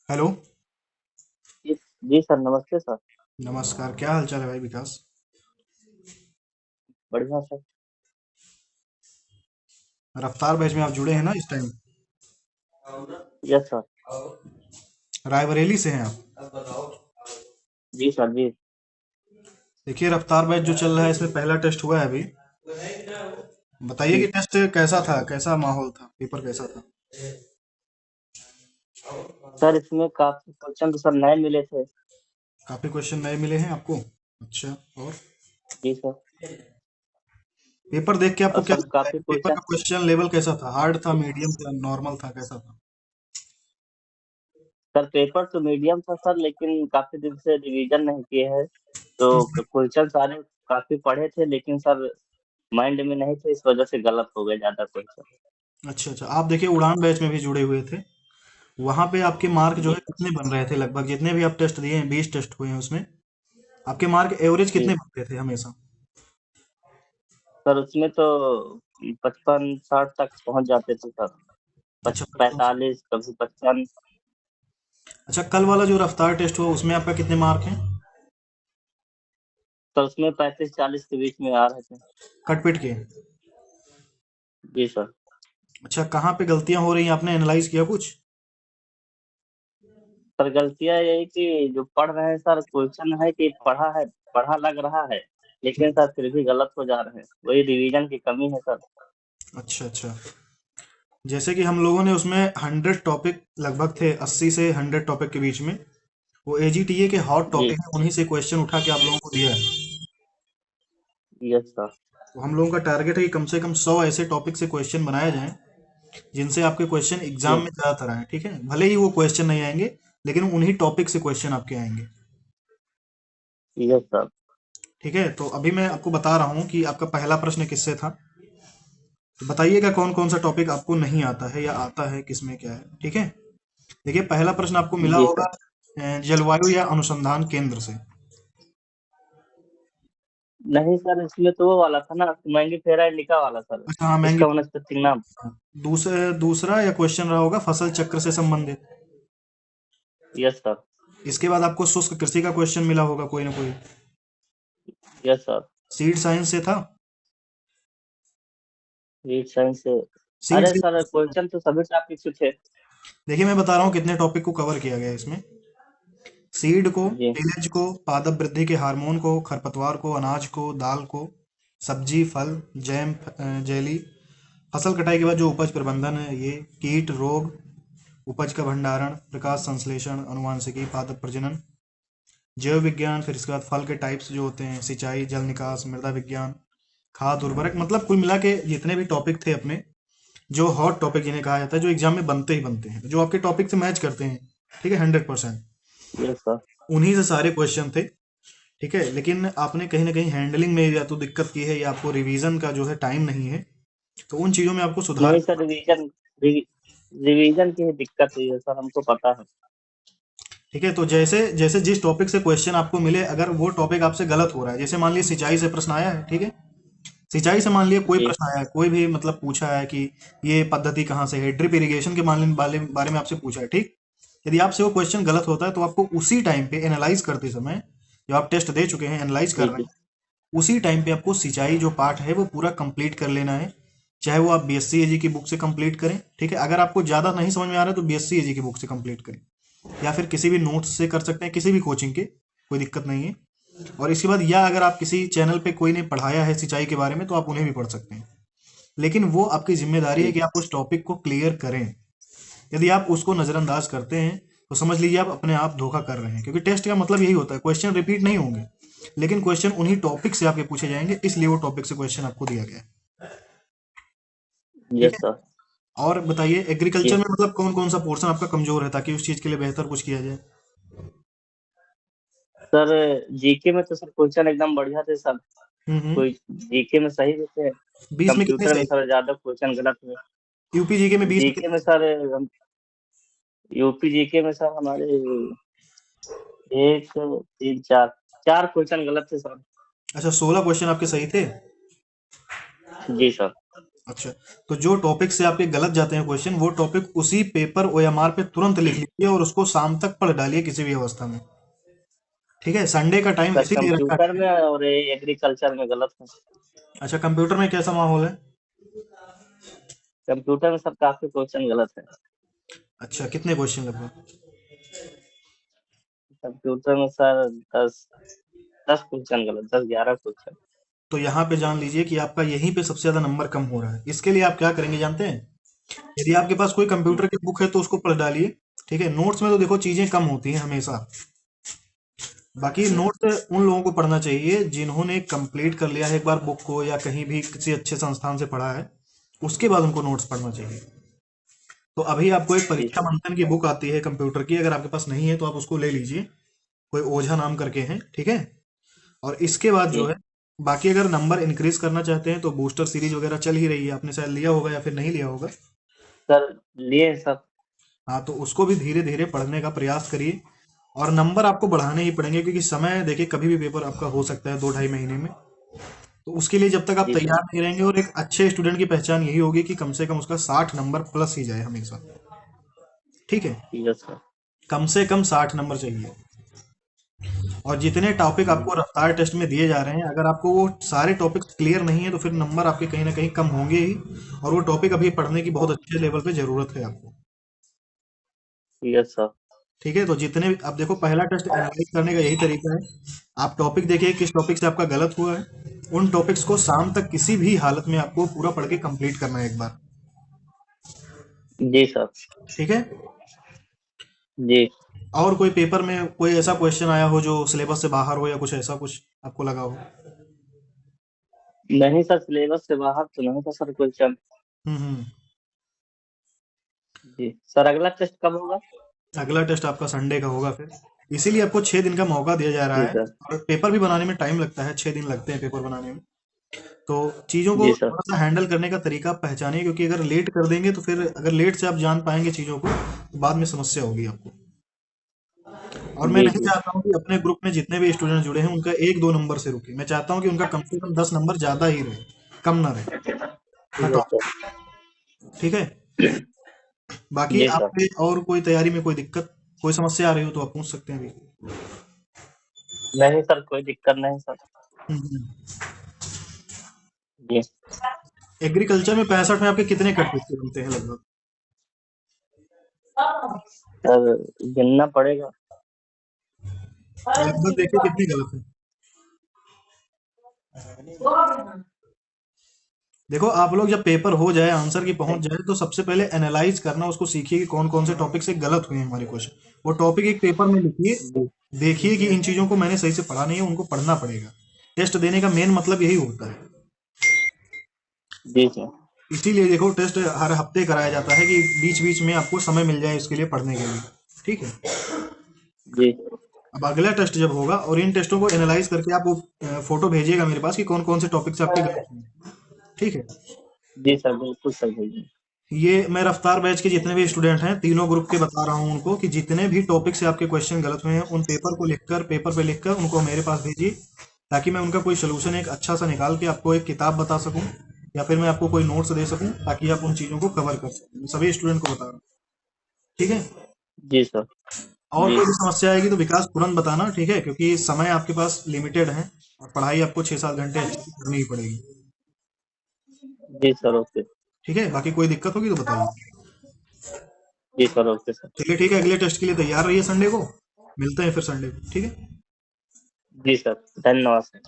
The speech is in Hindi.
हेलो। जी जी सर, नमस्ते सर। नमस्कार, क्या हाल चाल है भाई विकास? बढ़िया सर। रफ्तार बैच में आप जुड़े हैं ना इस टाइम? Yes sir. रायबरेली से हैं आप? जी सर जी। देखिए, रफ्तार बैच जो चल रहा है इसमें पहला टेस्ट हुआ है अभी। बताइए कि जी टेस्ट कैसा था, कैसा माहौल था, पेपर कैसा था? सर, इसमें काफी क्वेश्चन तो सर नए मिले थे। काफी क्वेश्चन नए मिले हैं आपको? अच्छा। और जी सर। पेपर देख के आपको और क्या सर लगता है, काफी पेपर क्वेश्चन। का क्वेश्चन लेवल कैसा था? हार्ड था, मीडियम था, नॉर्मल था, कैसा था? सर पेपर तो मीडियम था सर, लेकिन काफी दिन से रिवीजन नहीं किए हैं, तो क्वेश्चन सारे काफी पढ़े थे, लेकिन सर माइंड में नहीं थे, इस वजह से गलत हो गए ज्यादा क्वेश्चन। अच्छा अच्छा, आप देखिए उड़ान बैच में भी जुड़े हुए थे। वहां पे आपके मार्क जो जी है कितने बन रहे थे? लगभग जितने भी आप टेस्ट दिए हैं, 20 टेस्ट हुए हैं उसमें, आपके मार्क एवरेज कितने जी बनते थे हमेशा? सर, उसमें तो 55-60 तक पहुंच जाते थे सर। अच्छा, 45, कभी 55। अच्छा, कल वाला जो रफ्तार टेस्ट हुआ उसमें आपका कितने मार्क हैं? सर उसमें 35-40 के बीच में आ रहे थे। कटपिट के? जी सर। अच्छा, कहाँ पे गलतियां हो रही हैं, आपने एनालाइज किया कुछ? सर गलतियाँ यही कि जो पढ़ रहे हैं सर, क्वेश्चन है कि पढ़ा है, पढ़ा लग रहा है, लेकिन सर फिर भी गलत हो जा रहे हैं, वही रिवीजन की कमी है सर। अच्छा अच्छा, जैसे कि हम लोगों ने उसमें 100 टॉपिक लगभग थे, 80 से 100 टॉपिक के बीच में। वो एजीटीए के हॉट जी। टॉपिक है, उन्हीं से क्वेश्चन उठा के आप लोगों को दिया है। Yes sir. तो हम लोगों का टारगेट है कि कम से कम 100 ऐसे टॉपिक से क्वेश्चन बनाए जाएं जिनसे आपके क्वेश्चन एग्जाम जी। में ज्यादातर आए, ठीक है? भले ही वो क्वेश्चन नहीं आएंगे, लेकिन उन्हीं टॉपिक से क्वेश्चन आपके आएंगे। Yes sir. ठीक है, तो अभी मैं आपको बता रहा हूँ कि आपका पहला प्रश्न किससे था। तो बताइएगा कौन कौन सा टॉपिक आपको नहीं आता है या आता है, किसमें क्या है, ठीक है? देखिए, पहला प्रश्न आपको मिला जी होगा सर। जलवायु या अनुसंधान केंद्र से। नहीं सर, इसमें तो वो वाला था ना, मैंगी फेरा इंडिका वाला सर। अच्छा हाँ, महंगी। इसका वनस्पति नाम। दूसरा दूसरा या क्वेश्चन रहा होगा फसल चक्र से संबंधित। Yes sir. इसके बाद आपको शुष्क कृषि का क्वेश्चन मिला होगा कोई ना कोई। Yes sir. सीड साइंस से था। रीड साइंस से। सीड अरे से। सर, क्वेश्चन तो सभी टॉपिक से थे। देखिए, मैं बता रहा हूँ कितने टॉपिक को कवर किया गया है इसमें। सीड को, जी। टिलेज को, पादप वृद्धि के हार्मोन को, खरपतवार को, अनाज को, दाल को, सब्जी, फल, जैम, जेली, फसल कटाई के बाद जो उपज प्रबंधन है ये, कीट रोग, उपज का भंडारण, प्रकाश संश्लेषण, अनुवांशिकी, पादप प्रजनन, जैव विज्ञान, फिर इसके बाद फल के टाइप्स जो होते हैं, सिंचाई, जल निकास, मृदा विज्ञान, खाद उर्वरक, मतलब कुल मिला के जितने भी टॉपिक थे अपने, जो हॉट टॉपिक जिन्हें कहा जाता है, जो एग्जाम में बनते ही बनते हैं, जो आपके टॉपिक से मैच करते हैं, ठीक है, 100%, यस सर। उन्हीं से सारे क्वेश्चन थे। ठीक है, लेकिन आपने कहीं ना कहीं हैंडलिंग में या तो दिक्कत की है या आपको रिवीजन का जो है टाइम नहीं है, तो उन चीज़ों में आपको सुधार। नहीं सर, रिवीजन की ही दिक्कत हुई है सर, हमको पता है। ठीक है, तो जैसे जैसे जिस टॉपिक से क्वेश्चन आपको मिले, अगर वो टॉपिक आपसे गलत हो रहा है, जैसे मान लीजिए सिंचाई से प्रश्न आया है, ठीक है, सिंचाई से मान लिया कोई जी। प्रश्न आया है, कोई भी मतलब पूछा है कि ये पद्धति कहाँ से है, ड्रिप इरिगेशन के बारे में आपसे पूछा है, ठीक। यदि आपसे वो क्वेश्चन गलत होता है तो आपको उसी टाइम पे एनालाइज करते समय, जो आप टेस्ट दे चुके हैं, एनालाइज कर जी रहे जी। हैं, उसी टाइम पे आपको सिंचाई जो पार्ट है वो पूरा कंप्लीट कर लेना है। चाहे वो आप बीएससी एजी की बुक से कंप्लीट करें, ठीक है, अगर आपको ज़्यादा नहीं समझ में आ रहा है तो बीएससी एजी की बुक से कंप्लीट करें, या फिर किसी भी नोट्स से कर सकते हैं, किसी भी कोचिंग के, कोई दिक्कत नहीं है। और इसके बाद या अगर आप किसी चैनल पे कोई ने पढ़ाया है सिंचाई के बारे में तो आप उन्हें भी पढ़ सकते हैं, लेकिन वो आपकी जिम्मेदारी है जी कि आप उस टॉपिक को क्लियर करें। यदि आप उसको नज़रअंदाज करते हैं तो समझ लीजिए आप अपने आप धोखा कर रहे हैं, क्योंकि टेस्ट का मतलब यही होता है, क्वेश्चन रिपीट नहीं होंगे, लेकिन क्वेश्चन उन्हीं टॉपिक से आपके पूछे जाएंगे, इसलिए वो टॉपिक से क्वेश्चन आपको दिया गया है। ठीक यस है, सर। और बताइए एग्रीकल्चर जी में मतलब कौन कौन सा पोर्शन आपका कमजोर है, ताकि उस चीज के लिए बेहतर कुछ किया जाए। सर, जीके में तो सर क्वेश्चन एकदम बढ़िया थे सर। हम्म। कोई जीके में सही भी थे। 20 में कितने कंप्यूटर में सही? सर ज्यादा क्वेश्चन गलत हुए। यूपी जीके में 20 में जीके कितने में सही? सर, यूपी जीके में सर हमारे एक, तीन, चार, चार क्वेश्चन गलत थे सर। अच्छा, 16 क्वेश्चन आपके सही थे। जी सर। अच्छा, तो जो टॉपिक से आपके गलत जाते हैं क्वेश्चन, वो टॉपिक उसी पेपर ओएमआर पे तुरंत लिख लीजिए और उसको शाम तक पढ़ डालिए किसी भी अवस्था में। ठीक है, संडे का टाइम सर इसीलिए रखा कंप्यूटर है। में और एग्रीकल्चर में गलत है। अच्छा, कंप्यूटर में कैसा माहौल है? कंप्यूटर में सर काफी क्वेश्चन गलत है। अच्छा, कितने क्वेश्चन लगभग? कंप्यूटर में सर 10 क्वेश्चन गलत, 10-11 क्वेश्चन। तो यहाँ पे जान लीजिए कि आपका यहीं पे सबसे ज्यादा नंबर कम हो रहा है। इसके लिए आप क्या करेंगे जानते हैं? यदि आपके पास कोई कंप्यूटर की बुक है तो उसको पढ़ डालिए। ठीक है, नोट्स में तो देखो चीजें कम होती हैं हमेशा। बाकी नोट्स उन लोगों को पढ़ना चाहिए जिन्होंने कंप्लीट कर लिया है एक बार बुक को, या कहीं भी किसी अच्छे संस्थान से पढ़ा है, उसके बाद उनको नोट्स पढ़ना चाहिए। तो अभी आपको एक जी परीक्षा सर। मंथन की बुक आती है कंप्यूटर की, अगर आपके पास नहीं है तो आप उसको ले लीजिए। कोई ओझा नाम करके हैं, ठीक है। और इसके बाद जो जी है, बाकी अगर नंबर इंक्रीज करना चाहते हैं तो बूस्टर सीरीज वगैरह चल ही रही है, आपने शायद लिया होगा या फिर नहीं लिया होगा। सर लिए हैं सर। हाँ, तो उसको भी धीरे धीरे पढ़ने का प्रयास करिए। और नंबर आपको बढ़ाने ही पड़ेंगे, क्योंकि समय देखिए कभी भी पेपर आपका हो सकता है 2-2.5 महीने में। तो उसके लिए जब तक आप जी सर। तैयार नहीं रहेंगे, और एक अच्छे स्टूडेंट की पहचान यही होगी कि कम से कम उसका 60 नंबर प्लस ही जाए हमेशा। ठीक है, ठीक है सर। कम से कम 60 नंबर चाहिए। और जितने टॉपिक आपको रफ्तार टेस्ट में दिए जा रहे हैं, अगर आपको वो सारे टॉपिक्स क्लियर नहीं है तो फिर नंबर आपके कहीं ना कहीं कम होंगे ही। और वो टॉपिक अभी पढ़ने की बहुत अच्छे लेवल पे जरूरत है आपको। ठीक है सर। ठीक है, तो जितने भी आप देखो, पहला टेस्ट एनालाइज करने का यही तरीका है। आप टॉपिक देखिए किस टॉपिक से आपका गलत हुआ है, उन टॉपिक्स को शाम तक किसी भी हालत में आपको पूरा पढ़ के कंप्लीट करना है एक बार। जी सर। ठीक है। जी। और कोई पेपर में कोई ऐसा क्वेश्चन आया हो जो सिलेबस से बाहर हो, या कुछ ऐसा कुछ आपको लगा हो? नहीं सर, सिलेबस से बाहर तो नहीं था सर क्वेश्चन। हम्म। जी सर, अगला टेस्ट कब होगा? अगला टेस्ट आपका संडे का होगा फिर। इसीलिए आपको 6 दिन का मौका दिया जा रहा जी है। सर। और पेपर भी बनाने में टाइम लगता है, 6 दिन लगते हैं पेपर बनाने में। तो चीज़ों को जी सर। थोड़ा सा हैंडल करने का तरीका आप पहचानिए, क्योंकि अगर लेट कर देंगे तो फिर, अगर लेट से आप जान पाएंगे चीज़ों को, तो बाद में समस्या होगी आपको। और मैं जी नहीं जी। चाहता हूँ कि अपने ग्रुप में जितने भी स्टूडेंट जुड़े हैं उनका 1-2 नंबर से रुके। मैं चाहता हूँ कि उनका कम से कम 10 नंबर ज़्यादा ही रहे, कम ना रहे। हाँ, ठीक है तो सर। ठीक है। बाकी जी सर। आपके और कोई तैयारी में कोई दिक्कत, कोई समस्या आ रही हो तो आप पूछ सकते हैं अभी। नहीं सर, कोई दिक्कत नहीं सर। हम्म। जी एग्रीकल्चर में 65 में आपके कितने कट पिटते बनते हैं लगभग? सर, गिनना पड़ेगा। लगभग देखिए कितने गलत है। देखो, आप लोग जब पेपर हो जाए, आंसर की पहुंच जाए, तो सबसे पहले एनालाइज करना उसको सीखिए कि कौन कौन से टॉपिक से गलत हुए हैं हमारे क्वेश्चन। वो टॉपिक एक पेपर में लिखिए। जी। देखिए कि इन चीजों को मैंने सही से पढ़ा नहीं है, उनको पढ़ना पड़ेगा। टेस्ट देने का मेन मतलब यही होता है। जी सर। इसीलिए देखो, टेस्ट हर हफ्ते कराया जाता है कि बीच बीच में आपको समय मिल जाए इसके लिए पढ़ने के लिए। ठीक है। जी। अब अगला टेस्ट जब होगा, और इन टेस्टों को एनालाइज करके आप वो फोटो भेजिएगा मेरे पास कि कौन कौन से टॉपिक से आपके गलत हुए। ठीक है। जी सर, बिल्कुल सर भेजिए। ये मैं रफ्तार बैच के जितने भी स्टूडेंट हैं, तीनों ग्रुप के बता रहा हूँ उनको कि जितने भी टॉपिक से आपके क्वेश्चन गलत हुए हैं, उन पेपर को लिखकर, पेपर पे लिखकर उनको मेरे पास भेजिए। ताकि मैं उनका कोई सोल्यूशन एक अच्छा सा निकाल के आपको एक किताब बता सकूं, या फिर मैं आपको कोई नोट्स दे सकूं, ताकि आप उन चीज़ों को कवर कर सकें। मैं सभी स्टूडेंट को बता रहा हूँ। ठीक है। जी सर। और जी। कोई भी समस्या आएगी तो विकास तुरंत बताना, ठीक है, क्योंकि समय आपके पास लिमिटेड है। और पढ़ाई आपको 6-7 घंटे अच्छे से करनी ही पड़ेगी। जी सर, ओके। ठीक है, बाकी कोई दिक्कत होगी तो बताइए। जी सर, ओके सर। चलिए ठीक है, अगले टेस्ट के लिए तैयार रहिए संडे को। मिलते हैं फिर संडे को, ठीक है। जी सर, धन्यवाद सर।